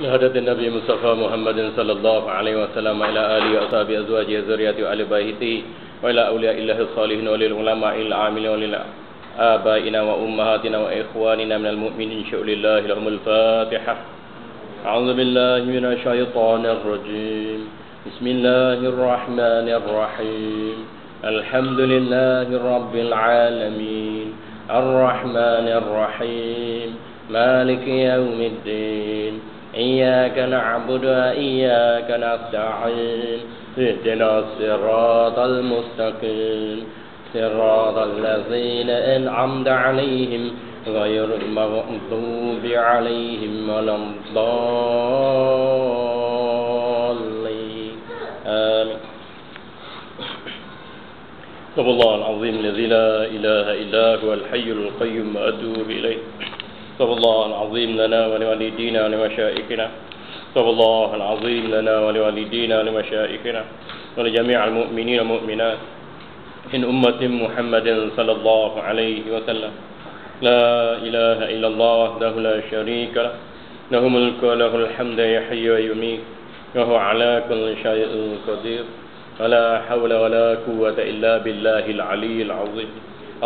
لهدى النبي مصطفى محمد صلى الله عليه وسلم إلى آله وأصحابه أزواجه ذريته وآل بيته وإلى أولياء الله الصالحين وللعلماء العاملين وللآبائنا وأمهاتنا وإخواننا من المؤمنين شاء لله لهم الفاتحة. أعوذ بالله من الشيطان الرجيم. بسم الله الرحمن الرحيم. الحمد لله رب العالمين الرحمن الرحيم مالك يوم الدين إياك نعبد وإياك نستعين اهدنا الصراط المستقيم صراط الذين أنعمت عليهم غير المغضوب عليهم ولا الضالين آمين. استغفر الله العظيم الذي لا إله إلا هو الحي القيوم وأتوب إليه. استغفر الله العظيم لنا ولوالدينا ولمشائخنا. استغفر الله العظيم لنا ولوالدينا ولمشائخنا ولجميع المؤمنين والمؤمنات من أمة محمد صلى الله عليه وسلم. لا إله إلا الله وحده لا شريك له له الملك وله الحمد يحيي ويميت وهو على كل شيء قدير ولا حول ولا قوة إلا بالله العلي العظيم.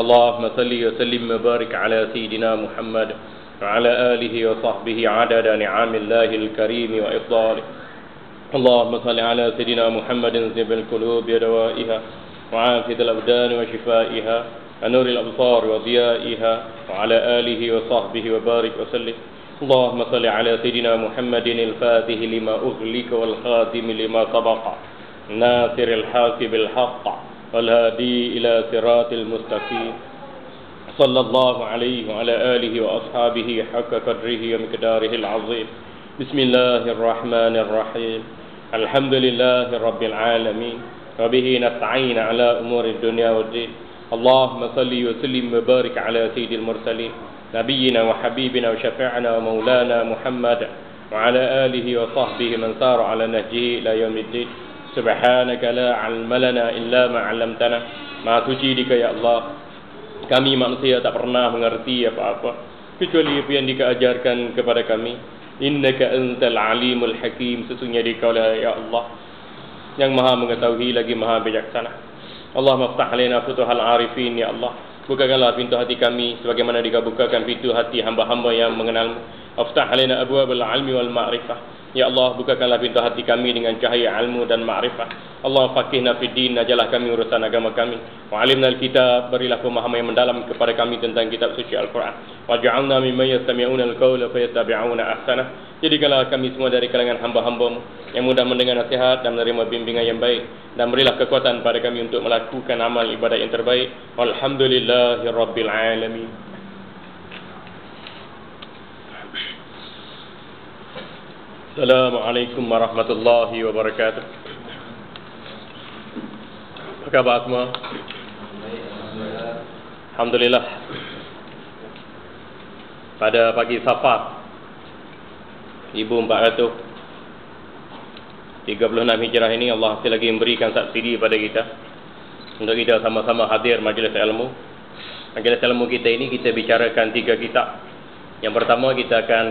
اللهم صل وسلم وبارك على سيدنا محمد وعلى آله وصحبه عدد نعم الله الكريم وإفضاله. اللهم صل على سيدنا محمد طب القلوب ودوائها وعافية الأبدان وشفائها ونور الأبصار وضيائها وعلى آله وصحبه وبارك وسلم. اللهم صل على سيدنا محمد الفاتح لما أغلق والخاتم لما سبق ناصر الحق بالحق والهادي إلى صراط المستقيم صلى الله عليه وعلى آله وأصحابه حق قدره ومقداره العظيم. بسم الله الرحمن الرحيم. الحمد لله رب العالمين وبه نستعين على أمور الدنيا والدين. اللهم صل وسلم وبارك على سيد المرسلين نبينا وحبيبنا وشفيعنا ومولانا محمد وعلى آله وصحبه من سار على نهجه إلى يوم الدين. سبحانك لا علم لنا إلا ما علمتنا. Maha suci Dika ya Allah, kami manusia tak pernah mengerti apa-apa kecuali apa yang Dika ajarkan kepada kami. Innaka antal alimul hakim. Sesungguhnya Dika ya Allah yang maha mengetahui lagi maha bijaksana. Allahumma ftah alaina futuhal arifin ya Allah. Bukakanlah pintu hati kami sebagaimana Dika bukakan pintu hati hamba-hamba yang mengenalmu. Aftah alaina abwabal ilmi wal ma'rifah. Ya Allah, bukakanlah pintu hati kami dengan cahaya ilmu dan ma'rifah. Allah faqihna fid din, ajalah kami urusan agama kami. Wa alimna al-kitab, berilah pemahaman yang mendalam kepada kami tentang kitab suci Al-Quran. Wa ja'alna mimman yastami'una al-qawla fayattabi'una ahsanah. Jadikanlah kami semua dari kalangan hamba-hamba-Mu yang mudah mendengar nasihat dan menerima bimbingan yang baik, dan berilah kekuatan pada kami untuk melakukan amal ibadat yang terbaik. Walhamdulillahirabbil alamin. Assalamualaikum warahmatullahi wabarakatuh. Apa khabar semua? Alhamdulillah. Pada pagi Safar 1436 Hijrah ini, Allah masih lagi memberikan subsidi pada kita untuk kita sama-sama hadir majlis ilmu. Majlis ilmu kita ini kita bicarakan 3 kitab. Yang pertama kita akan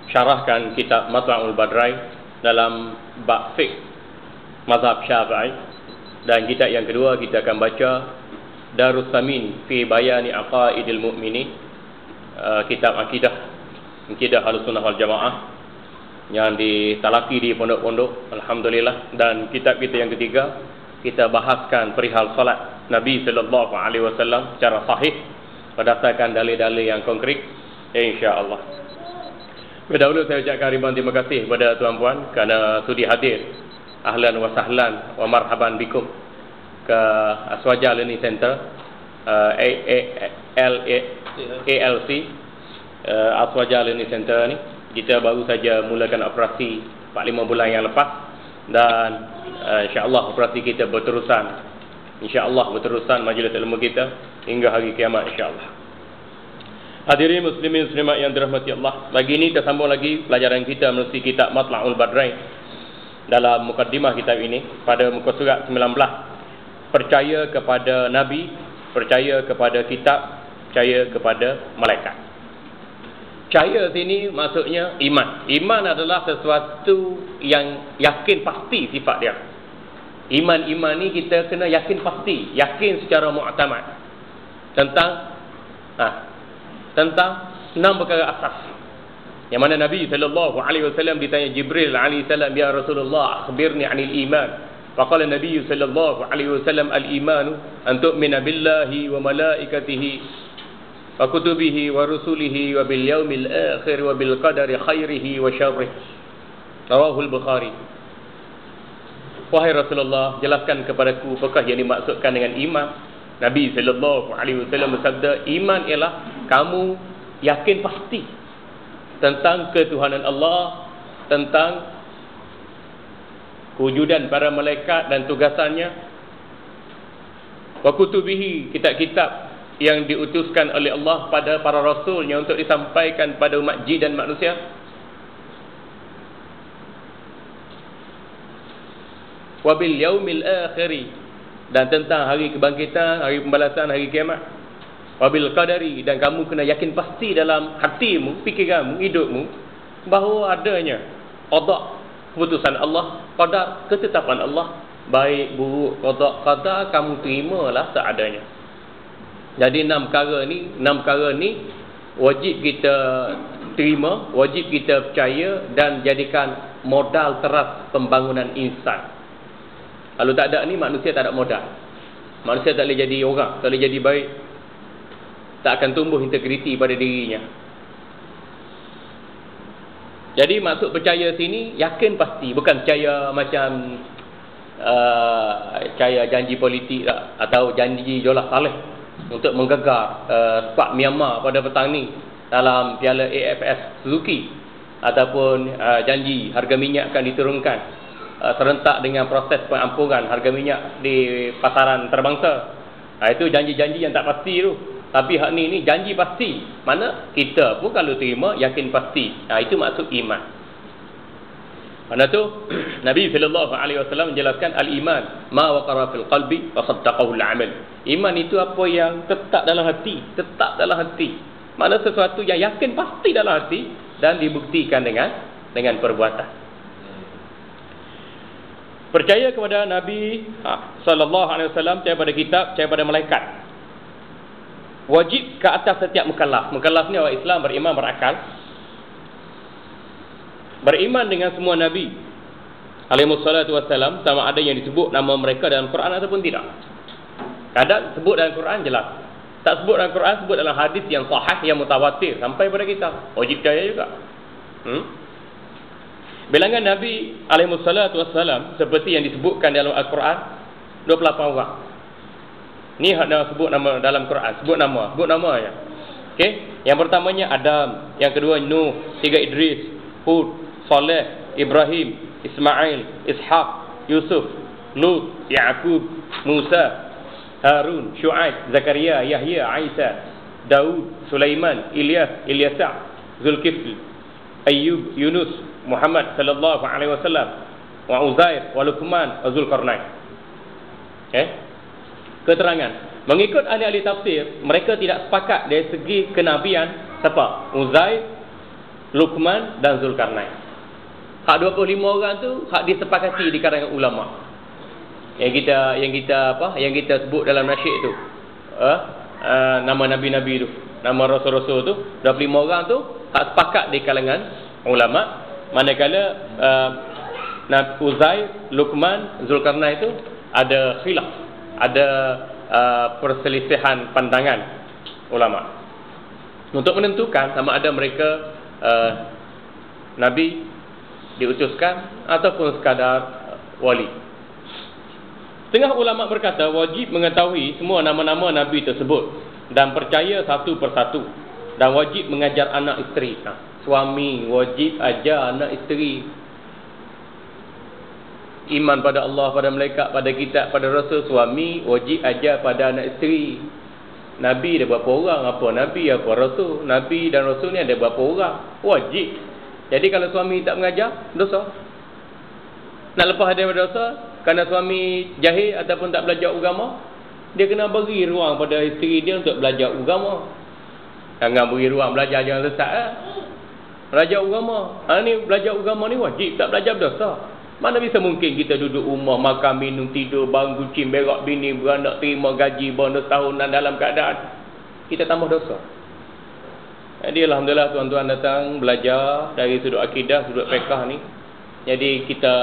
syarahkan kitab Matla'ul Badrain dalam bab fiqh mazhab Syafi'i, dan kitab yang kedua kita akan baca Darus Samin fi Bayani Aqaidil Mu'minin, kitab akidah Ahlussunnah wal Jamaah yang ditalaki di pondok-pondok. Alhamdulillah. Dan kitab kita yang ketiga kita bahaskan perihal salat Nabi sallallahu alaihi wasallam secara sahih berdasarkan dalil-dalil yang konkret, insya-Allah. Berdahulu saya ucapkan ribuan terima kasih kepada tuan-puan kerana sudi hadir. Ahlan wa sahlan wa marhaban bikum ke Aswaja Learning Center, ALC, Aswaja Learning Center ni. Kita baru saja mulakan operasi 4-5 bulan yang lepas, dan insya-Allah operasi kita berterusan. Insya-Allah berterusan majlis ilmu kita hingga hari kiamat, insya-Allah. Hadirin muslimin muslimat yang dirahmati Allah, pagi ini kita sambung lagi pelajaran kita melalui kitab Matla'ul Badrain. Dalam mukaddimah kitab ini pada muka surat 19, percaya kepada Nabi, percaya kepada kitab, percaya kepada malaikat. Percaya sini maksudnya iman. Iman adalah sesuatu yang yakin pasti sifat dia. Iman ni kita kena yakin pasti, yakin secara mu'tamad tentang enam perkara asas. Yang mana Nabi SAW ditanya Jibril alaihi salam, ya Rasulullah, akhbirni 'anil iman. Faqala Nabi SAW, al-imanu an tu'mina billahi wa malaikatihi wa kutubihi wa rusulihi wa bil yaumil akhir wa bil qadari khairihi wa syarrihi. Rawahul Bukhari. Wahai Rasulullah, jelaskan kepadaku apakah yang dimaksudkan dengan iman. Nabi SAW bersabda, iman ialah kamu yakin pasti tentang ketuhanan Allah, tentang kewujudan para malaikat dan tugasannya, wa kutubihi, kitab-kitab yang diutuskan oleh Allah pada para rasulnya untuk disampaikan pada umat jin dan manusia, wabil yaumil akhiri, dan tentang hari kebangkitan, hari pembalasan, hari kiamat, wabil qadari, dan kamu kena yakin pasti dalam hatimu, fikiranmu, hidupmu bahawa adanya qada, keputusan Allah, qadar, ketetapan Allah, baik buruk qada kamu terimalah seadanya. Jadi enam perkara ni wajib kita terima, wajib kita percaya dan jadikan modal teras pembangunan insan. Kalau tak ada ni, manusia tak ada modal. Manusia tak boleh jadi orang, tak boleh jadi baik, tak akan tumbuh integriti pada dirinya. Jadi maksud percaya sini yakin pasti, bukan percaya macam percaya janji politik tak, atau janji Jolah Saleh untuk menggegar skuad Myanmar pada petang ni dalam Piala AFF Suzuki, ataupun janji harga minyak akan diturunkan serentak dengan proses pengampuran harga minyak di pasaran terbangsa. Itu janji-janji yang tak pasti tu. Tapi hak ni janji pasti. Mana kita pun kalau terima yakin pasti. Itu maksud iman. Mana tu Nabi SAW menjelaskan al-iman ma waqara fil qalbi wa saddaqahu al-amal. Iman itu apa yang tetap dalam hati, mana sesuatu yang yakin pasti dalam hati dan dibuktikan dengan perbuatan. Percaya kepada Nabi SAW, percaya pada kitab, percaya pada malaikat, wajib ke atas setiap mukallaf. Mukallaf ni orang Islam, beriman, berakal, beriman dengan semua Nabi alaihissalatu wassalam, sama ada yang disebut nama mereka dalam Quran ataupun tidak. Kadang sebut dalam Quran jelas, tak sebut dalam Quran, sebut dalam hadis yang sahih, yang mutawatir sampai pada kita, wajib percaya juga. Bilangan Nabi alaihissalatu wassalam seperti yang disebutkan dalam Al-Quran 28 orang. Ni hak sebut nama dalam Quran, sebut nama ya. Okey, yang pertamanya Adam, yang kedua Nuh, tiga Idris, Hud, Saleh, Ibrahim, Ismail, Ishaq, Yusuf, Lut, Ya'qub, Musa, Harun, Syuaib, Zakaria, Yahya, Isa, Daud, Sulaiman, Ilyas, Ilyasa, Zulkifli, Ayyub, Yunus, Muhammad sallallahu alaihi wasallam, wa Uzair, wa Luqman, wa Zulkarnain. Keterangan mengikut ahli-ahli tafsir, mereka tidak sepakat dari segi kenabian siapa? Uzair, Luqman dan Zulkarnain. Hak 25 orang tu hak disepakati di kalangan ulama. Yang kita sebut dalam nasyid tu. Nama nabi-nabi tu, nama rasul-rasul tu, 25 orang tu hak sepakat di kalangan ulama. Manakala Uzair, Luqman, Zulkarnain itu ada khilaf, ada perselisihan pandangan ulama untuk menentukan sama ada mereka Nabi diutuskan ataupun sekadar wali. Setengah ulama berkata wajib mengetahui semua nama-nama Nabi tersebut dan percaya satu persatu, dan wajib mengajar anak isteri. Suami wajib ajar anak isteri iman pada Allah, pada malaikat, pada kitab, pada rasul. Suami wajib ajar pada anak isteri. Nabi ada berapa orang? Apa Nabi, apa rasul? Nabi dan rasul ni ada berapa orang? Wajib. Jadi kalau suami tak mengajar, dosa. Nak lepas daripada dosa kerana suami jahil ataupun tak belajar agama, dia kena beri ruang pada isteri dia untuk belajar agama. Jangan beri ruang belajar, jangan sesat lah. Belajar agama. Ni belajar agama ni wajib, tak belajar berdosa. Mana bisa mungkin kita duduk rumah, makan, minum, tidur, bang, kucing, berak, bini, beranak, terima gaji, bonus tahunan dalam keadaan kita tambah dosa. Jadi alhamdulillah tuan-tuan datang belajar dari sudut akidah, sudut fiqh ni. Jadi kita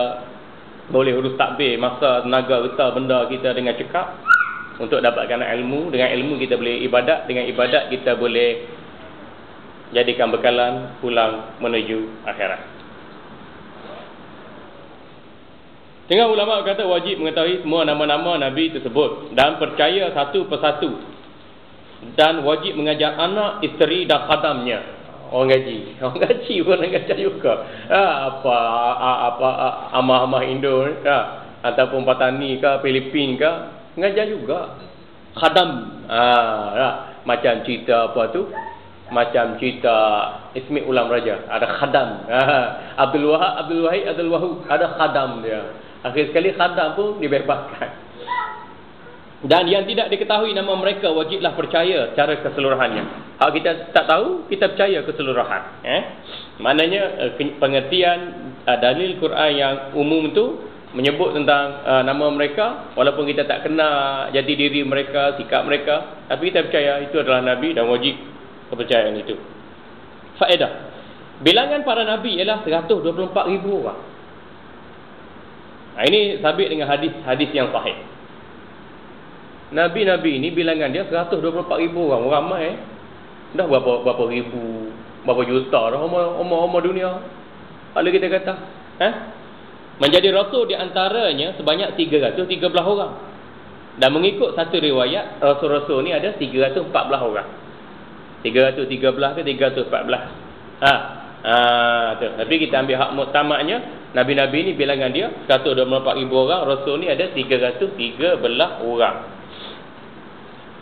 boleh urus takbir masa tenaga harta benda kita dengan cekap untuk dapatkan ilmu. Dengan ilmu kita boleh ibadat, dengan ibadat kita boleh jadikan bekalan pulang menuju akhirat. Tengah ulama kata wajib mengetahui semua nama-nama Nabi tersebut dan percaya satu persatu, dan wajib mengajar anak, isteri dan khadamnya. Orang gaji pun nak ajar juga. Apa amah-amah Indo ataupun petani ke Filipin ke mengajar juga. Khadam. Macam cerita apa tu? Macam cerita Ismi Ulam Raja, ada khadam. Abdul Wahab ada khadam dia. Akhir sekali khadam pun dibebaskan. Dan yang tidak diketahui nama mereka wajiblah percaya secara keseluruhannya. Hak kita tak tahu, kita percaya keseluruhan. Maknanya pengertian dalil Quran yang umum itu menyebut tentang nama mereka, walaupun kita tak kenal jati diri mereka, sikap mereka, tapi kita percaya itu adalah Nabi dan wajib kepercayaan itu. Faedah. Bilangan para Nabi ialah 124,000 orang. Ini sabit dengan hadis yang sahih. Nabi-Nabi ni bilangan dia 124,000 orang. Ramai dah berapa ribu, berapa juta dah umur dunia. Kalau kita kata menjadi rasul di antaranya sebanyak 313 orang. Dan mengikut satu riwayat, rasul-rasul ni ada 314 orang. 313 ke 314. Tu. Tapi kita ambil hak muktamadnya, Nabi-Nabi ni bilangan dia 124,000 orang, rasul ni ada 313 orang.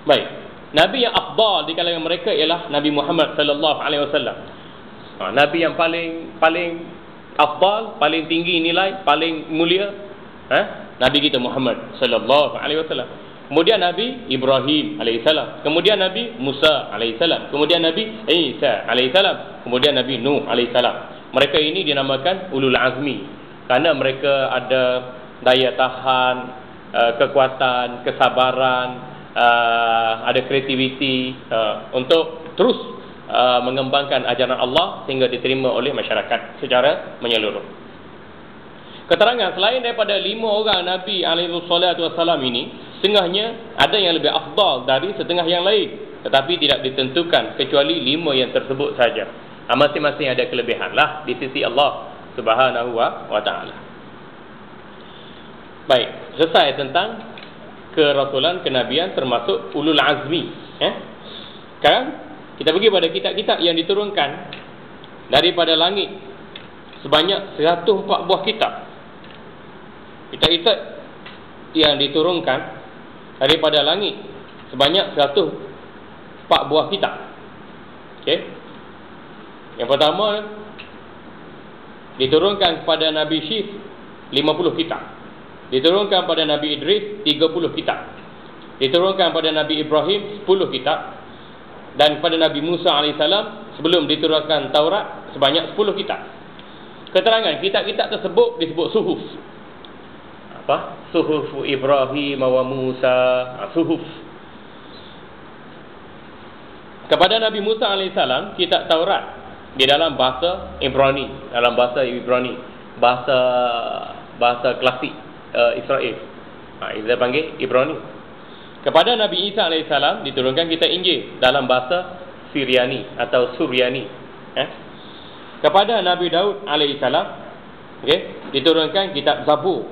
Baik. Nabi yang afdal di kalangan mereka ialah Nabi Muhammad sallallahu alaihi wasallam. Nabi yang paling afdal, paling tinggi nilai, paling mulia, Nabi kita Muhammad sallallahu alaihi wasallam. Kemudian Nabi Ibrahim alaihissalam, kemudian Nabi Musa alaihissalam, kemudian Nabi Isa alaihissalam, kemudian Nabi Nuh alaihissalam. Mereka ini dinamakan ulul azmi kerana mereka ada daya tahan, kekuatan, kesabaran, ada kreativiti untuk terus mengembangkan ajaran Allah sehingga diterima oleh masyarakat secara menyeluruh. Keterangan selain daripada 5 orang Nabi alaihi salatu wasallam ini, setengahnya ada yang lebih afdal dari setengah yang lain, tetapi tidak ditentukan kecuali 5 yang tersebut saja. Masing-masing ada kelebihan lah di sisi Allah Subhanahu wa taala. Baik, selesai tentang kerasulan, kenabian termasuk ulul azmi. Sekarang kita pergi pada kitab-kitab yang diturunkan daripada langit sebanyak 104 buah kitab. Kitab-kitab yang diturunkan daripada langit sebanyak 104 buah kitab. Okey. Yang pertama diturunkan kepada Nabi Syif 50 kitab. Diturunkan pada Nabi Idris 30 kitab. Diturunkan pada Nabi Ibrahim 10 kitab. Dan kepada Nabi Musa AS sebelum diturunkan Taurat sebanyak 10 kitab. Keterangan kitab-kitab tersebut disebut suhuf. Suhuf Ibrahim wa Musa. Suhuf. Kepada Nabi Musa AS kitab Taurat di dalam bahasa Ibrani, bahasa klasik Israel. Kita panggil Ibrani. Kepada Nabi Isa AS diturunkan kitab Injil dalam bahasa Syriani atau Suryani. Kepada Nabi Daud AS diturunkan kitab Zabur.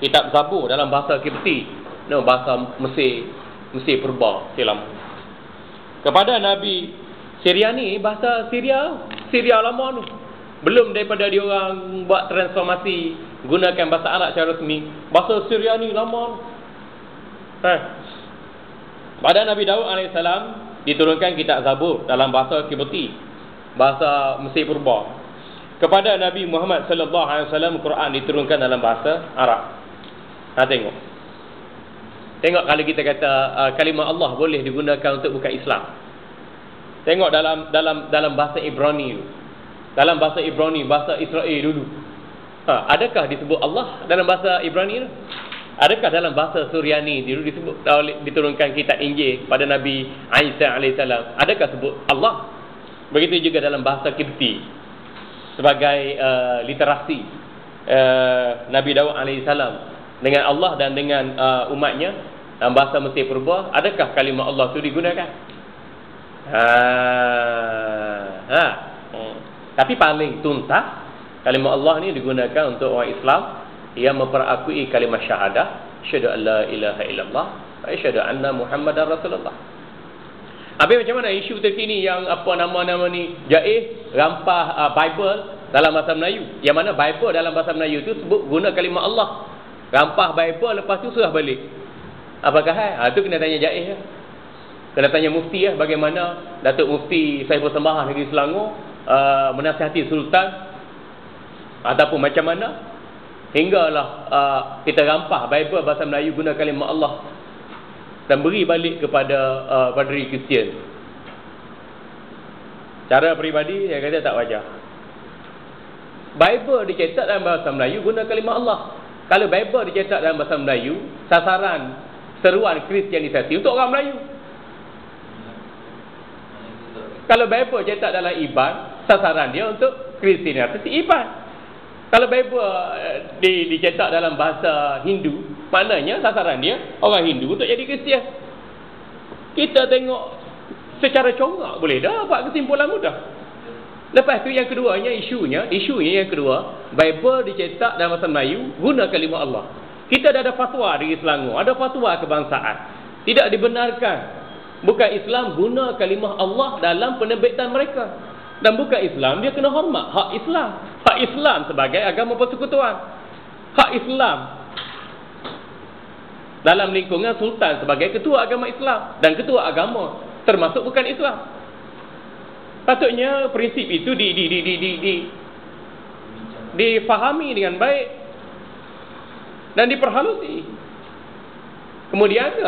Kitab Zabur dalam bahasa Kipti, bahasa Mesir purba silam. Kepada Nabi Syriani, bahasa Syria lama ni. Belum daripada dia orang buat transformasi gunakan bahasa Arab secara resmi, bahasa Syriani lama. Pada Nabi Daud AS diturunkan kitab Zabur dalam bahasa Kipti, bahasa Mesir purba. Kepada Nabi Muhammad sallallahu alaihi wasallam Quran diturunkan dalam bahasa Arab. Tengok kalau kita kata kalimah Allah boleh digunakan untuk bukan Islam. Tengok dalam bahasa Ibrani tu. dalam bahasa Ibrani, bahasa Israel dulu. Adakah disebut Allah dalam bahasa Ibrani itu? Adakah dalam bahasa Suryani dulu disebut, diturunkan kitab Injil pada Nabi Isa alaihissalam, adakah sebut Allah? Begitu juga dalam bahasa Kipti sebagai literasi Nabi Daud alaihissalam dengan Allah dan dengan umatnya dalam bahasa Mesir Purba, adakah kalimah Allah itu digunakan? Tapi paling tuntas kalimah Allah ni digunakan untuk orang Islam yang memperakui kalimah syahadah, asyhadu an la ilaha illallah wa asyhadu anna Muhammadar Rasulullah. Habis macam mana isu terkini yang apa nama-nama ni jaiz rampah Bible dalam bahasa Melayu, yang mana Bible dalam bahasa Melayu tu sebut guna kalimah Allah, rampah Bible lepas tu serah balik. Apakah tu kena tanya jaiz ya. Kena tanya mufti ya, bagaimana Datuk Mufti Saiful Sembawang Negeri Selangor menasihati Sultan, ataupun macam mana hinggalah kita rampah Bible bahasa Melayu guna kalimah Allah dan beri balik kepada padri Kristian. Cara peribadi saya kata tak wajar. Bible dicetak dalam bahasa Melayu guna kalimah Allah. Kalau Bible dicetak dalam bahasa Melayu, sasaran seruan Kristianisasi untuk orang Melayu. Kalau Bible cetak dalam Iban, sasaran dia untuk Kristianisasi Iban. Kalau Bible dicetak dalam bahasa Hindu, maknanya sasaran dia orang Hindu untuk jadi Kristian. Kita tengok secara congak boleh dah buat kesimpulan mudah. Lepas tu yang keduanya, isunya yang kedua, Bible dicetak dalam bahasa Melayu guna kalimah Allah. Kita dah ada fatwa di Selangor, ada fatwa kebangsaan, tidak dibenarkan bukan Islam guna kalimah Allah dalam penerbitan mereka. Dan bukan Islam, dia kena hormat hak Islam. Hak Islam sebagai agama persekutuan. Hak Islam dalam lingkungan Sultan sebagai ketua agama Islam dan ketua agama termasuk bukan Islam. Patutnya prinsip itu difahami dengan baik dan diperhalusi. Kemudian